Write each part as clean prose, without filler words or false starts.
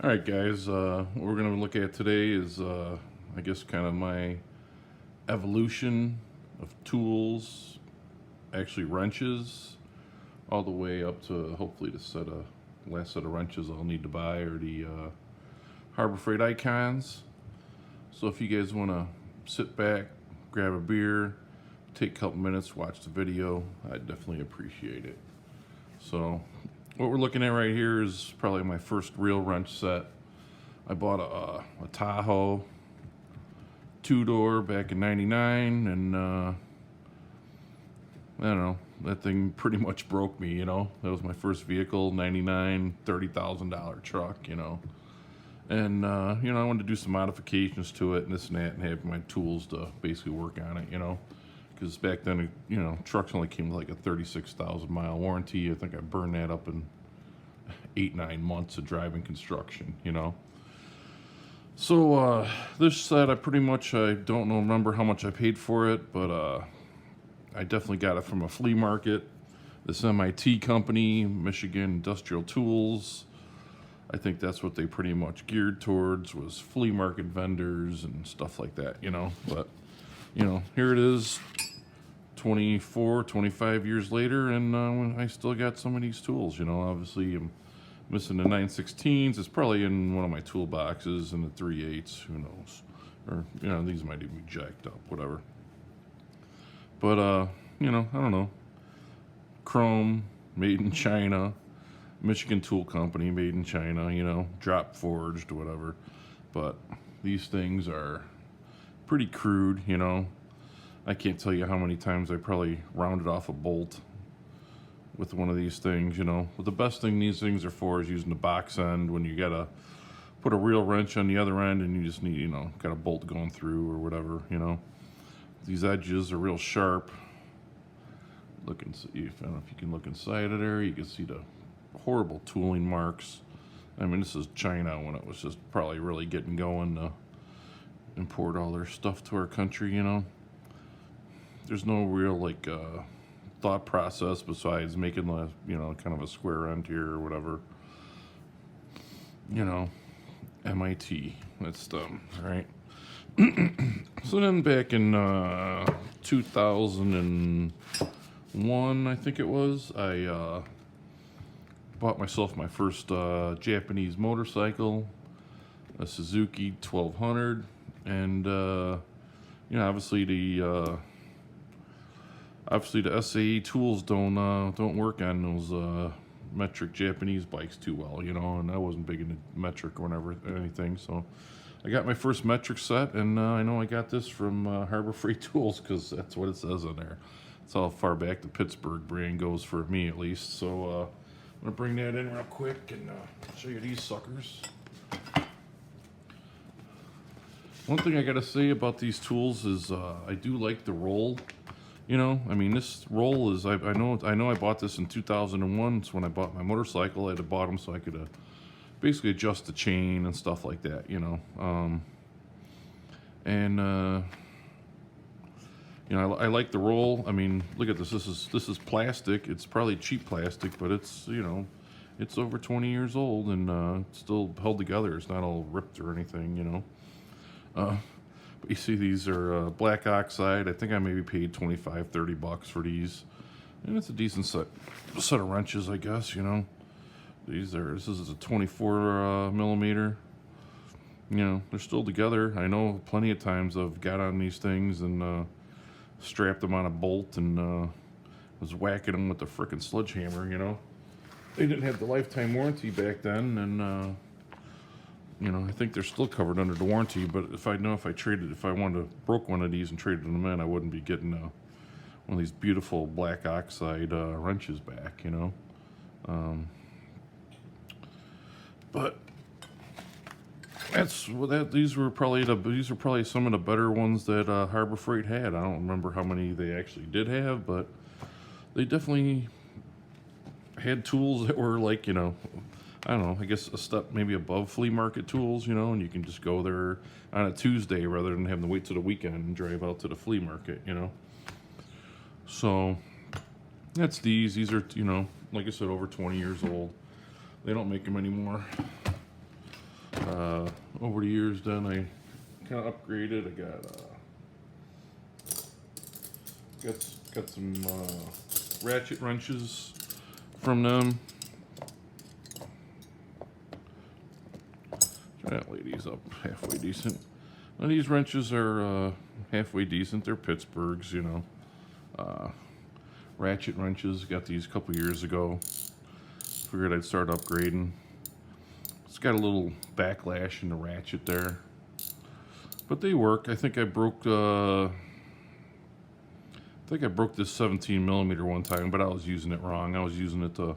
Alright guys, what we're going to look at today is I guess kind of my evolution of tools, actually wrenches, all the way up to hopefully the last set of wrenches I'll need to buy are the Harbor Freight Icons. So if you guys want to sit back, grab a beer, take a couple minutes, watch the video, I'd definitely appreciate it. So what we're looking at right here is probably my first real wrench set. I bought a Tahoe two-door back in '99, and I don't know, that thing pretty much broke me, you know. That was my first vehicle, '99, $30,000 truck, you know. And you know, I wanted to do some modifications to it and this and that, and have my tools to basically work on it, you know. Because back then, you know, trucks only came with like a 36,000 mile warranty. I think I burned that up in 8-9 months of driving construction, you know. So this set, I don't remember how much I paid for it, but I definitely got it from a flea market. This MIT company, Michigan Industrial Tools. I think that's what they pretty much geared towards, was flea market vendors and stuff like that, you know. But you know, here it is 24, 25 years later, and I still got some of these tools, you know. Obviously, I'm missing the 916s. It's probably in one of my toolboxes, and the 3/8s, who knows. Or, you know, these might even be jacked up, whatever. But, you know, I don't know. Chrome, made in China. Michigan Tool Company, made in China, you know. Drop forged, whatever. But these things are pretty crude, you know. I can't tell you how many times I probably rounded off a bolt with one of these things, you know. But the best thing these things are for is using the box end when you gotta put a real wrench on the other end and you just need, you know, got a bolt going through or whatever, you know. These edges are real sharp. Look and see, I don't know if you can look inside of there, you can see the horrible tooling marks. I mean, this is China when it was just probably really getting going to import all their stuff to our country, you know. There's no real like thought process besides making the, you know, kind of a square end here or whatever, you know. MIT, that's them, right? So then back in 2001, I think it was, I bought myself my first Japanese motorcycle, a Suzuki 1200, and you know, obviously the SAE tools don't work on those metric Japanese bikes too well, you know, and I wasn't big into metric or anything, so I got my first metric set, and I know I got this from Harbor Freight Tools because that's what it says on there. That's how far back the Pittsburgh brand goes for me, at least. So I'm gonna bring that in real quick and show you these suckers. One thing I gotta say about these tools is I do like the roll. You know, I mean, this roll is, I know I bought this in 2001. It's when I bought my motorcycle. I had to bought them so I could basically adjust the chain and stuff like that, you know. You know, I like the roll. I mean, look at this. This is plastic. It's probably cheap plastic, but it's, you know, it's over 20 years old and it's still held together. It's not all ripped or anything, you know. But you see, these are black oxide. I think I maybe paid $25-30 for these, and it's a decent set of wrenches, I guess, you know. This is a 24 millimeter. You know, they're still together. I know plenty of times I've got on these things and strapped them on a bolt and was whacking them with the frickin' sledgehammer, you know. They didn't have the lifetime warranty back then, and you know, I think they're still covered under the warranty, but if I wanted to broke one of these and traded them in, I wouldn't be getting one of these beautiful black oxide wrenches back, you know. But these were probably some of the better ones that Harbor Freight had. I don't remember how many they actually did have, but they definitely had tools that were like, you know, I don't know, I guess a step maybe above flea market tools, you know, and you can just go there on a Tuesday rather than having to wait till the weekend and drive out to the flea market, you know. So that's these. These are, you know, like I said, over 20 years old. They don't make them anymore. Over the years, then I kind of upgraded. I got some ratchet wrenches from them. That lady's up halfway decent. Now these wrenches are halfway decent. They're Pittsburghs, you know. Ratchet wrenches. Got these a couple years ago. Figured I'd start upgrading. It's got a little backlash in the ratchet there, but they work. I think I broke this 17 millimeter one time, but I was using it wrong. I was using it to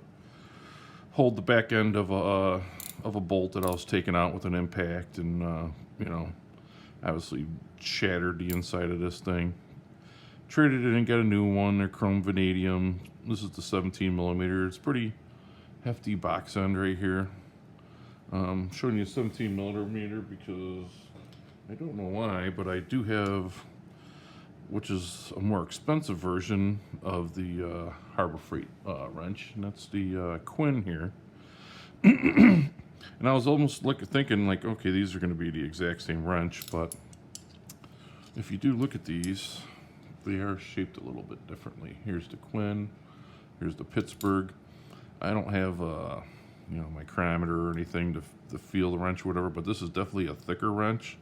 hold the back end of a bolt that I was taking out with an impact, and you know, obviously shattered the inside of this thing. Traded it and got a new one. They're chrome vanadium. This is the 17 millimeter. It's pretty hefty box end right here. Showing you a 17 millimeter because I don't know why, but I do have, which is a more expensive version of the Harbor Freight wrench, and that's the Quinn here. And I was almost thinking like, okay, these are going to be the exact same wrench, but if you do look at these, they are shaped a little bit differently. Here's the Quinn, here's the Pittsburgh. I don't have you know, micrometer or anything to feel the wrench or whatever, but this is definitely a thicker wrench.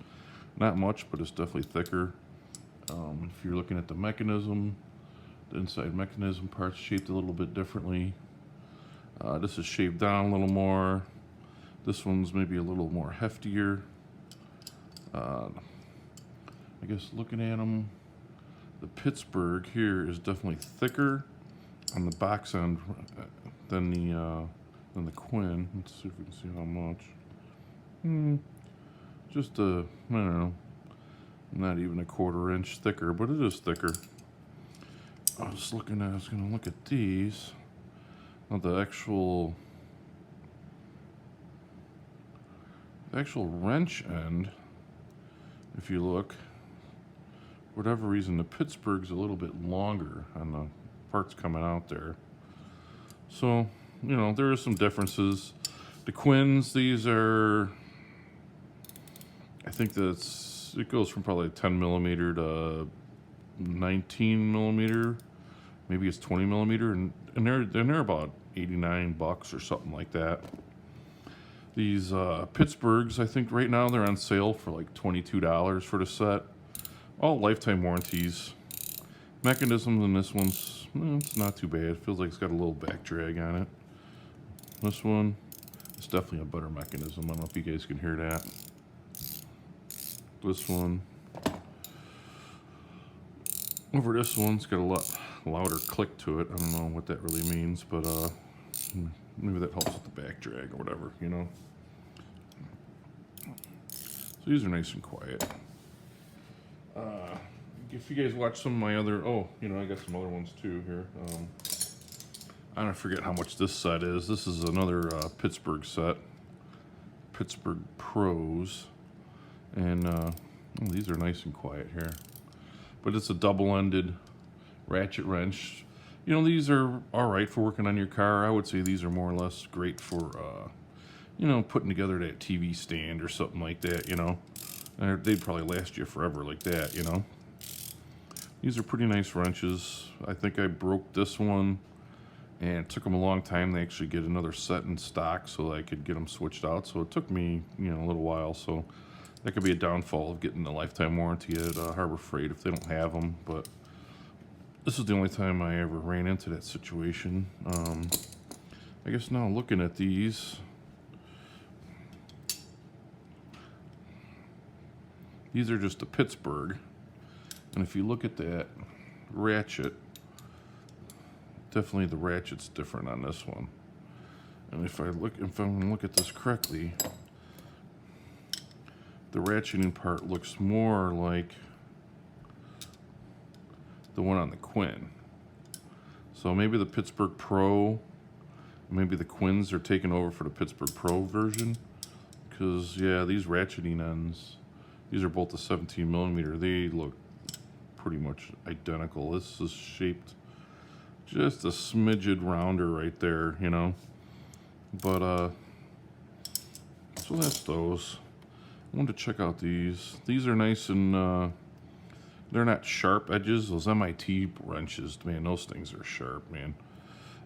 Not much, but it's definitely thicker. If you're looking at the mechanism, the inside mechanism part's shaped a little bit differently. This is shaped down a little more. This one's maybe a little more heftier. I guess looking at them, the Pittsburgh here is definitely thicker on the box end than the Quinn. Let's see if we can see how much. Just I don't know, not even a 1/4 inch thicker, but it is thicker. I was gonna look at these. Now the actual wrench end, if you look, for whatever reason, the Pittsburgh's a little bit longer on the parts coming out there. So, you know, there are some differences. The Quinns, these are, I think it goes from probably 10 millimeter to 19 millimeter. Maybe it's 20 millimeter, and they're about $89 or something like that. These Pittsburghs, I think right now they're on sale for like $22 for the set. All lifetime warranties. Mechanism in this one's, it's not too bad. It feels like it's got a little back drag on it. This one, it's definitely a better mechanism. I don't know if you guys can hear that. This one. Over this one's got a lot louder click to it. I don't know what that really means, but maybe that helps with the back drag or whatever, you know. So these are nice and quiet. If you guys watch some of my other, you know, I got some other ones too here. I don't forget how much this set is. This is another Pittsburgh set, Pittsburgh Pros, and these are nice and quiet here. But it's a double-ended ratchet wrench. You know, these are all right for working on your car. I would say these are more or less great for, you know, putting together that TV stand or something like that, you know. They'd probably last you forever like that, you know. These are pretty nice wrenches. I think I broke this one, and it took them a long time to actually get another set in stock so I could get them switched out. So it took me, you know, a little while. So that could be a downfall of getting the lifetime warranty at Harbor Freight if they don't have them. But this is the only time I ever ran into that situation. I guess now looking at these, these are just a Pittsburgh. And if you look at that ratchet, definitely the ratchet's different on this one. And if I'm gonna look at this correctly, the ratcheting part looks more like the one on the Quinn. So maybe the Pittsburgh Pro, maybe the Quinns are taking over for the Pittsburgh Pro version. Because, yeah, these ratcheting ends, these are both the 17 millimeter. They look pretty much identical. This is shaped just a smidgen rounder right there, you know. But, so that's those. I wanted to check out these. These are nice and they're not sharp edges. Those MIT wrenches, man, those things are sharp, man.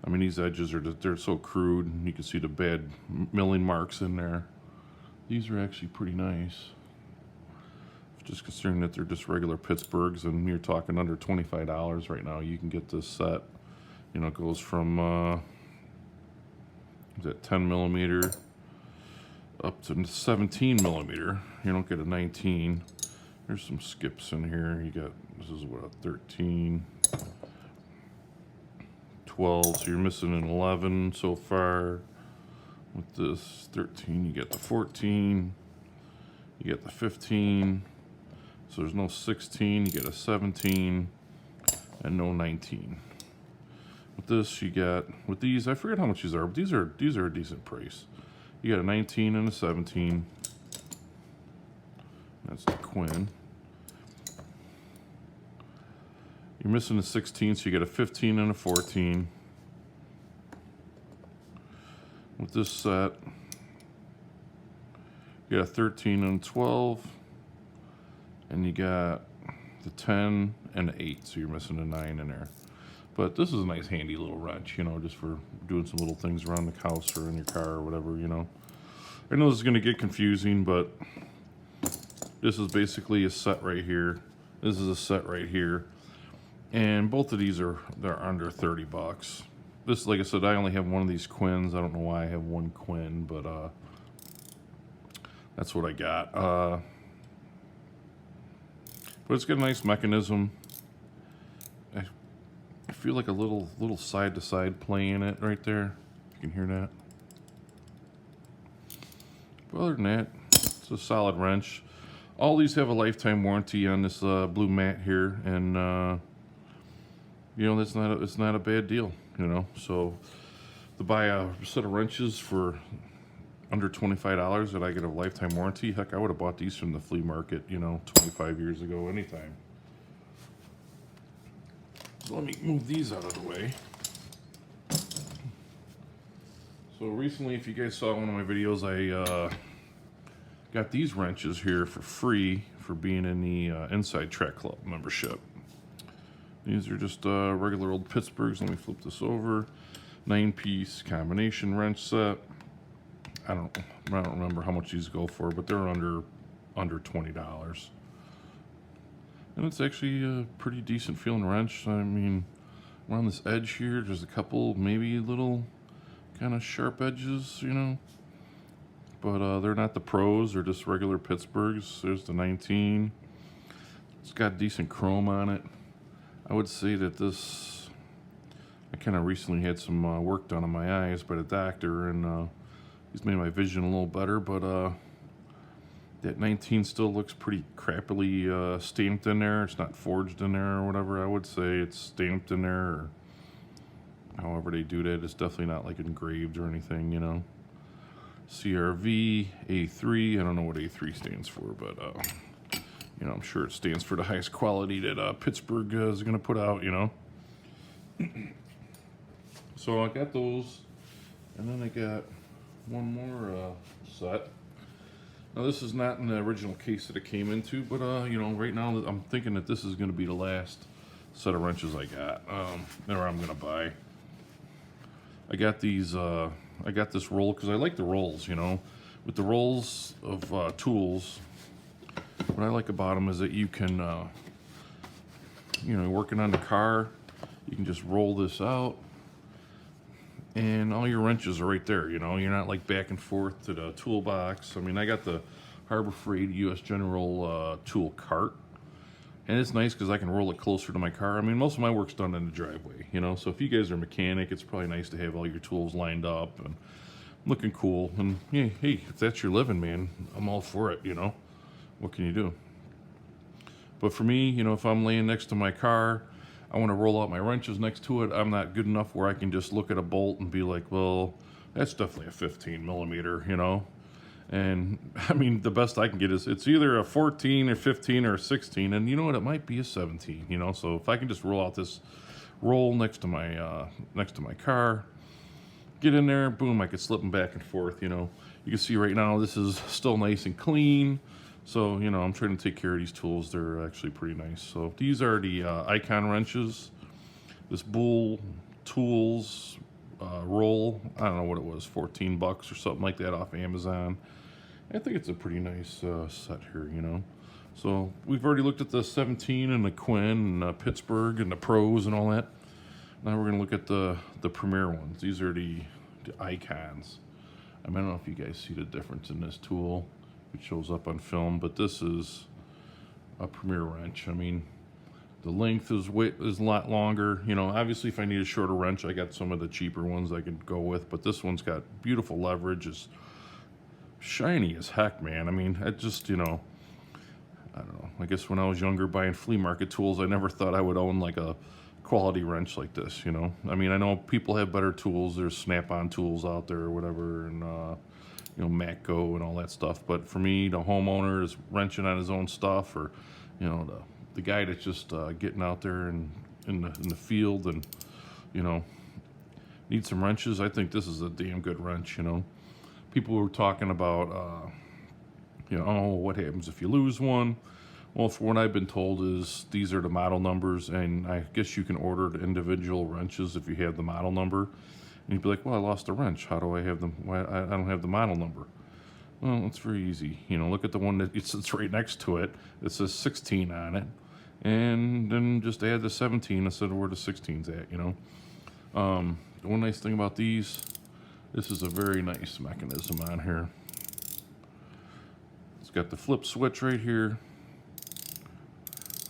I mean, these edges they're so crude. You can see the bad milling marks in there. These are actually pretty nice. Just considering that they're just regular Pittsburghs, and you're talking under $25 right now, you can get this set. You know, it goes from is that 10 millimeter up to 17 millimeter. You don't get a 19. There's some skips in here. You got, this is what, a 13, 12, so you're missing an 11 so far. With this 13, you get the 14, you get the 15. So there's no 16, you get a 17, and no 19. With this, you got, with these, I forget how much these are, but these are a decent price. You got a 19 and a 17. That's the Quinn. You're missing a 16, so you get a 15 and a 14. With this set, you got a 13 and a 12. And you got the 10 and the 8, so you're missing a 9 in there. But this is a nice handy little wrench, you know, just for doing some little things around the house or in your car or whatever, you know. I know this is going to get confusing, but this is basically a set right here. This is a set right here. And both of these they're under 30 bucks. This, like I said, I only have one of these Quins. I don't know why I have one Quinn, but that's what I got. But it's got a nice mechanism. I feel like a little side to side play in it right there. You can hear that. But other than that, it's a solid wrench. All these have a lifetime warranty on this blue mat here, and you know, it's not a bad deal. You know, so to buy a set of wrenches for under $25 that I get a lifetime warranty, heck, I would have bought these from the flea market, you know, 25 years ago, anytime. So let me move these out of the way. So recently, if you guys saw one of my videos, I got these wrenches here for free for being in the Inside Track Club membership. These are just regular old Pittsburghs. Let me flip this over. 9-piece combination wrench set. I don't remember how much these go for, but they're under $20. And it's actually a pretty decent feeling wrench. I mean, around this edge here, there's a couple maybe little kind of sharp edges, you know. But they're not the pros, they're just regular Pittsburghs. There's the 19. It's got decent chrome on it. I would say that this, I kind of recently had some work done on my eyes by the doctor, and he's made my vision a little better, but that 19 still looks pretty crappily stamped in there. It's not forged in there or whatever. I would say it's stamped in there, or however they do that. It's definitely not like engraved or anything, you know. CRV, A3, I don't know what A3 stands for, but you know, I'm sure it stands for the highest quality that Pittsburgh is going to put out, you know. So I got those, and then I got one more set. Now this is not in the original case that it came into, but you know, right now I'm thinking that this is going to be the last set of wrenches I got, or I'm going to buy. I got these, I got this roll because I like the rolls, you know. With the rolls of tools, what I like about them is that you can, you know, working on the car, you can just roll this out, and all your wrenches are right there, you know. You're not like back and forth to the toolbox. I mean, I got the Harbor Freight US General tool cart, and it's nice because I can roll it closer to my car. I mean, most of my work's done in the driveway, you know. So if you guys are a mechanic, it's probably nice to have all your tools lined up and looking cool. And yeah, hey, if that's your living, man, I'm all for it, you know. What can you do? But for me, you know, if I'm laying next to my car, I want to roll out my wrenches next to it. I'm not good enough where I can just look at a bolt and be like, well, that's definitely a 15 millimeter, you know. And I mean, the best I can get is it's either a 14 or 15 or a 16, and you know what, it might be a 17, you know. So if I can just roll out this roll next to my car, get in there, boom, I could slip them back and forth, you know. You can see right now this is still nice and clean. So, you know, I'm trying to take care of these tools. They're actually pretty nice. So these are the Icon wrenches. This Bull Tools roll, I don't know what it was, 14 bucks or something like that off Amazon. I think it's a pretty nice set here, you know. So we've already looked at the 17 and the Quinn and Pittsburgh and the Pros and all that. Now we're going to look at the Premier ones. These are the Icons. I don't know if you guys see the difference in this tool. It shows up on film, but this is a Premier wrench. I mean, the length is a lot longer. You know, obviously if I need a shorter wrench, I got some of the cheaper ones I could go with, but this one's got beautiful leverage. It's shiny as heck, man. I mean, it just, you know, I don't know. I guess when I was younger buying flea market tools, I never thought I would own like a quality wrench like this, you know. I mean, I know people have better tools. There's Snap-on tools out there or whatever, and you know, Matco and all that stuff. But for me, the homeowner is wrenching on his own stuff, or you know, the guy that's just getting out there and in the field and, you know, needs some wrenches. I think this is a damn good wrench, you know. People were talking about, you know, oh, what happens if you lose one? Well, for what I've been told is these are the model numbers, and I guess you can order the individual wrenches if you have the model number. And you'd be like, well, I lost a wrench. How do I have them? Why I don't have the model number? Well, it's very easy. You know, look at the one that sits right next to it. It says 16 on it, and then just add the 17 instead of where the 16's at. You know, the one nice thing about these, this is a very nice mechanism on here. It's got the flip switch right here.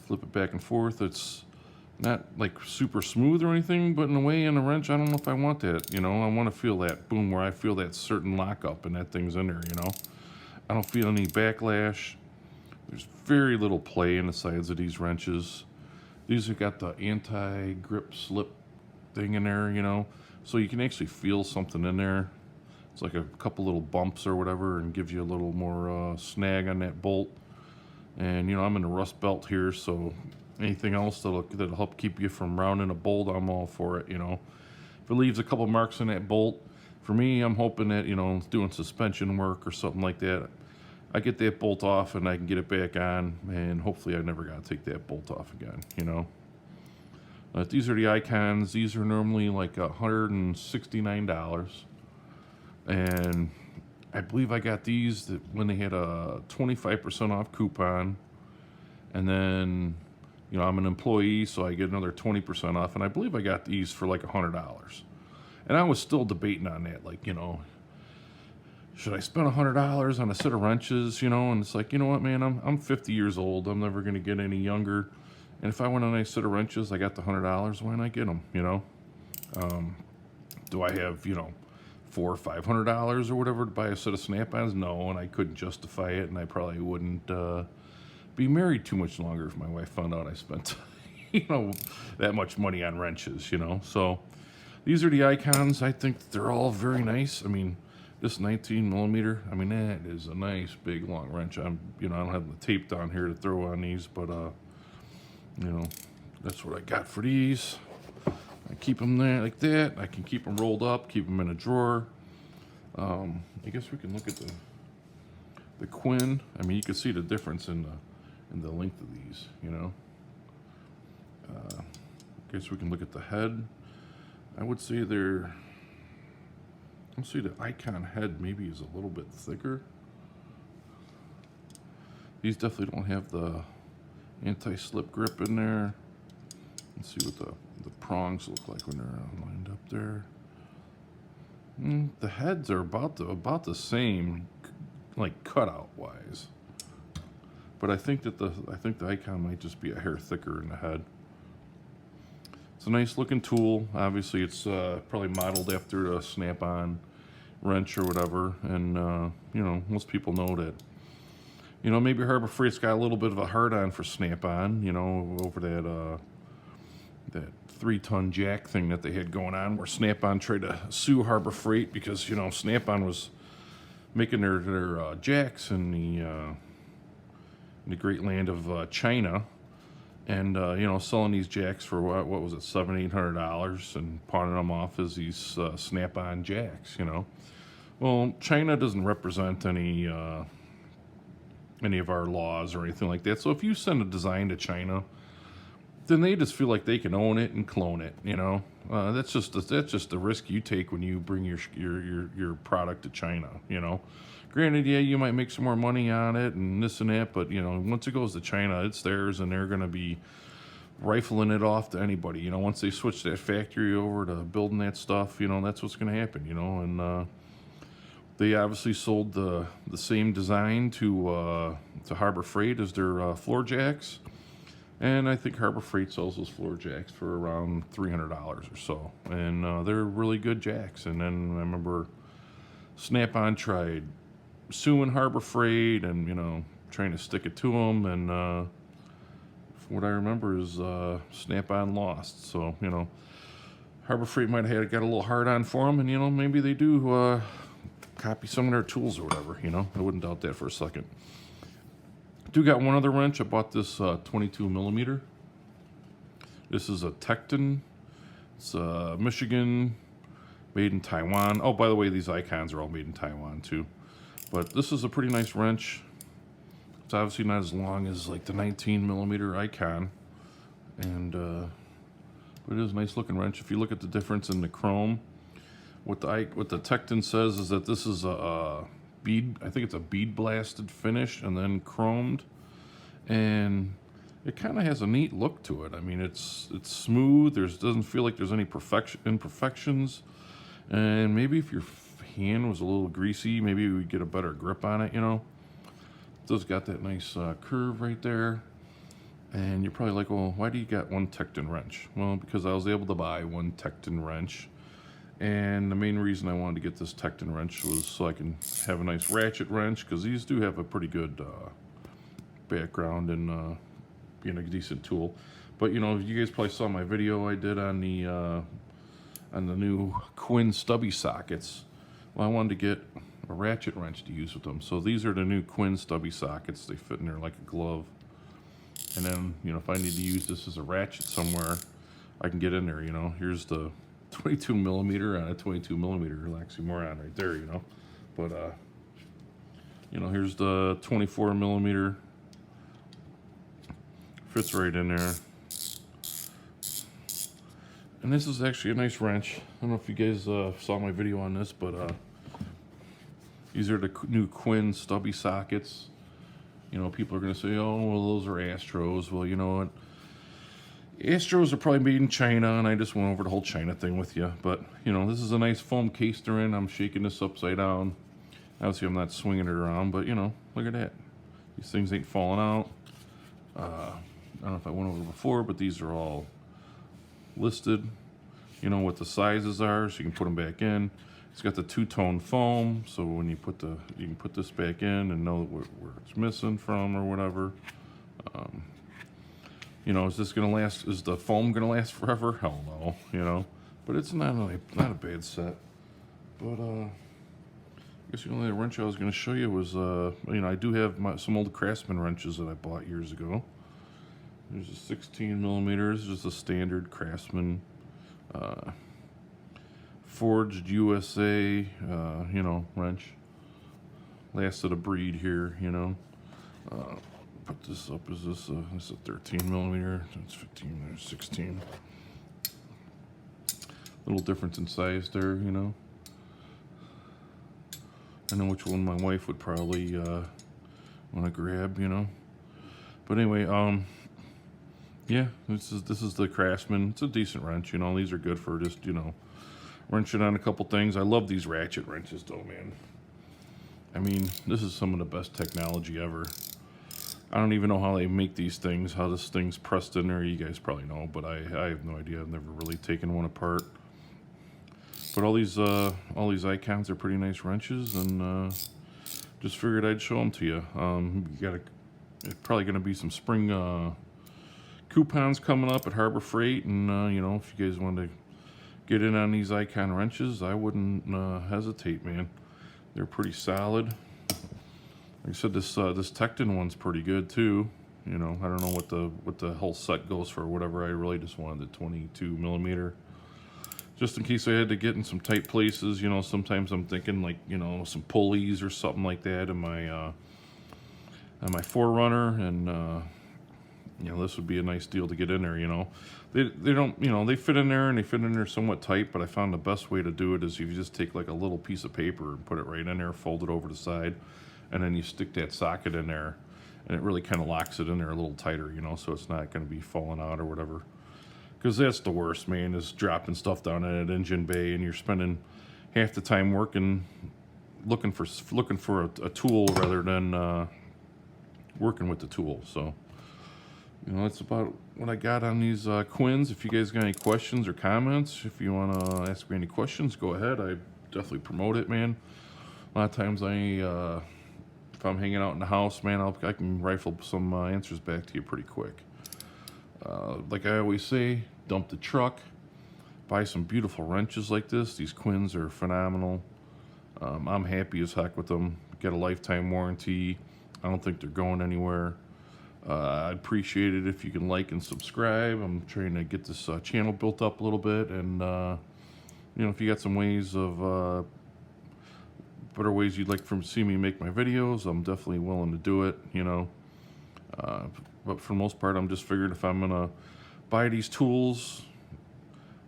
Flip it back and forth. It's not like super smooth or anything, but in a way, in a wrench, I don't know if I want that. You know, I want to feel that boom where I feel that certain lockup and that thing's in there. You know, I don't feel any backlash. There's very little play in the sides of these wrenches. These have got the anti-grip slip thing in there, you know, so you can actually feel something in there. It's like a couple little bumps or whatever, and gives you a little more snag on that bolt. And you know, I'm in the rust belt here, so anything else that'll help keep you from rounding a bolt, I'm all for it, you know. If it leaves a couple marks in that bolt, for me, I'm hoping that, you know, doing suspension work or something like that, I get that bolt off and I can get it back on, and hopefully I never got to take that bolt off again, you know. These are the Icons. These are normally like $169, and I believe I got these when they had a 25% off coupon, and then, you know, I'm an employee, so I get another 20% off, and I believe I got these for like $100. And I was still debating on that, like, you know, should I spend $100 on a set of wrenches, you know? And it's like, you know what, man, I'm 50 years old. I'm never going to get any younger. And if I want a nice set of wrenches, I got the $100, why not get them, you know? Do I have, you know, $400 or $500 or whatever to buy a set of Snap-ons? No, and I couldn't justify it, and I probably wouldn't be married too much longer if my wife found out I spent, you know, that much money on wrenches, you know? So these are the Icons. I think they're all very nice. I mean, this 19 millimeter, I mean, that is a nice big long wrench. You know, I don't have the tape down here to throw on these, but you know, that's what I got for these. I keep them there like that. I can keep them rolled up, keep them in a drawer. I guess we can look at the Quinn. I mean, you can see the difference in the length of these, you know. I guess we can look at the head. I would say the Icon head maybe is a little bit thicker. These definitely don't have the anti-slip grip in there. Let's see what the prongs look like when they're lined up there. The heads are about the same, like cutout wise. But I think the Icon might just be a hair thicker in the head. It's a nice looking tool. Obviously, it's probably modeled after a Snap-on wrench or whatever, and you know, most people know that. You know, maybe Harbor Freight's got a little bit of a hard-on for Snap-on, you know, over that 3-ton jack thing that they had going on, where Snap-on tried to sue Harbor Freight because, you know, Snap-on was making their jacks in the great land of China, and you know, selling these jacks for what was it, $700-800, and pawning them off as these Snap-on jacks, you know. Well, China doesn't represent any of our laws or anything like that. So if you send a design to China, then they just feel like they can own it and clone it. That's just the risk you take when you bring your product to China. Granted, yeah, you might make some more money on it and this and that, but once it goes to China, it's theirs, and they're going to be rifling it off to anybody. Once they switch that factory over to building that stuff, that's what's going to happen. And they obviously sold the same design to Harbor Freight as their floor jacks. And I think Harbor Freight sells those floor jacks for around $300 or so. And they're really good jacks. And then I remember Snap-on tried suing Harbor Freight and, trying to stick it to them. And from what I remember is Snap-on lost. So, Harbor Freight might have got a little hard on for them. And, maybe they do copy some of their tools or whatever. I wouldn't doubt that for a second. Do got one other wrench. I bought this 22 millimeter. This is a Tecton. It's Michigan, made in Taiwan. Oh, by the way, these icons are all made in Taiwan too. But this is a pretty nice wrench. It's obviously not as long as like the 19 millimeter icon, and but it is a nice looking wrench. If you look at the difference in the chrome, what the Tecton says is that this is a bead, I think it's a bead blasted finish and then chromed, and it kind of has a neat look to it. I mean, it's smooth. Doesn't feel like there's any imperfections, and maybe if your hand was a little greasy, maybe we would get a better grip on it. It does got that nice curve right there, and you're probably like, well, why do you got one Tecton wrench? Well, because I was able to buy one Tecton wrench. And the main reason I wanted to get this Tecton wrench was so I can have a nice ratchet wrench, because these do have a pretty good background in being a decent tool. But you guys probably saw my video I did on the new Quinn stubby sockets. Well, I wanted to get a ratchet wrench to use with them. So these are the new Quinn stubby sockets. They fit in there like a glove. And then if I need to use this as a ratchet somewhere, I can get in there. Here's the 22 millimeter on a 22 millimeter oxymoron right there, but here's the 24 millimeter, fits right in there. And this is actually a nice wrench. I don't know if you guys saw my video on this, but these are the new Quinn stubby sockets. People are going to say, oh, well, those are Astros. Well, you know what? Astros are probably made in China, and I just went over the whole China thing with you. But, this is a nice foam case they're in. I'm shaking this upside down. Obviously, I'm not swinging it around, but, look at that. These things ain't falling out. I don't know if I went over before, but these are all listed, what the sizes are, so you can put them back in. It's got the two-tone foam, so when you can put this back in and know where it's missing from or whatever. Is this gonna last? Is the foam gonna last forever? Hell no, But it's not a bad set. But I guess the only wrench I was gonna show you was I do have some old Craftsman wrenches that I bought years ago. There's a 16 millimeters, just a standard Craftsman, forged USA, wrench. Lasted a breed here, Put this up. Is this a 13 millimeter? It's 15. There's 16. Little difference in size there, I know which one my wife would probably want to grab, But anyway, yeah, this is the Craftsman. It's a decent wrench, These are good for just wrenching on a couple things. I love these ratchet wrenches, though, man. I mean, this is some of the best technology ever. I don't even know how they make these things, how this thing's pressed in there. You guys probably know, but I have no idea. I've never really taken one apart. But all these icons are pretty nice wrenches, and just figured I'd show them to you. It's probably going to be some spring coupons coming up at Harbor Freight, and if you guys want to get in on these icon wrenches, I wouldn't hesitate, man. They're pretty solid. Like I said, this Tecton one's pretty good too. I don't know what the whole set goes for. Whatever. I really just wanted the 22 millimeter. just in case I had to get in some tight places. You know, sometimes I'm thinking like, you know, some pulleys or something like that in my 4Runner, and you know, this would be a nice deal to get in there. You know, they don't, you know, they fit in there and they fit in there somewhat tight, but I found the best way to do it is you just take like a little piece of paper and put it right in there, fold it over the side, and then you stick that socket in there, and it really kind of locks it in there a little tighter, you know, so it's not going to be falling out or whatever. Because that's the worst, man, is dropping stuff down in that engine bay, and you're spending half the time working, looking for a tool rather than working with the tool. So, you know, that's about what I got on these Quins. If you guys got any questions or comments, if you want to ask me any questions, go ahead. I definitely promote it, man. A lot of times if I'm hanging out in the house, man, I can rifle some answers back to you pretty quick. Like I always say, dump the truck, buy some beautiful wrenches like this. These Quins are phenomenal. I'm happy as heck with them. Get a lifetime warranty. I don't think they're going anywhere. I'd appreciate it if you can like and subscribe. I'm trying to get this channel built up a little bit, and you know, if you got some ways of better ways you'd like to see me make my videos, I'm definitely willing to do it. You know, but for the most part, I'm just figuring if I'm gonna buy these tools,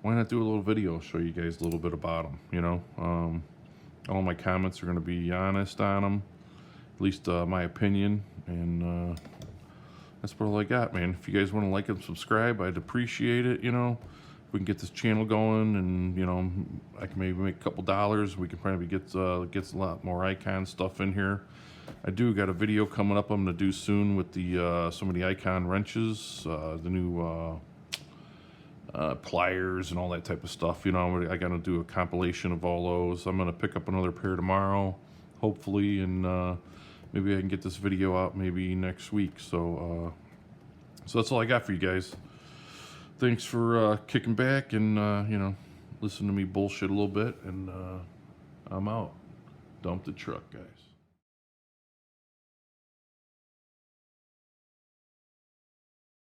why not do a little video, show you guys a little bit about them. You know, all my comments are gonna be honest on them, at least my opinion, and that's about all I got, man. If you guys want to like and subscribe, I'd appreciate it. You know, if we can get this channel going, and you know, I can maybe make a couple dollars. We can probably get a lot more icon stuff in here. I do got a video coming up I'm gonna do soon with the some of the icon wrenches, the new pliers and all that type of stuff. You know, I gotta do a compilation of all those. I'm gonna pick up another pair tomorrow, hopefully, and maybe I can get this video out maybe next week. So that's all I got for you guys. Thanks for kicking back and you know, listen to me bullshit a little bit, and I'm out. Dump the truck, guys.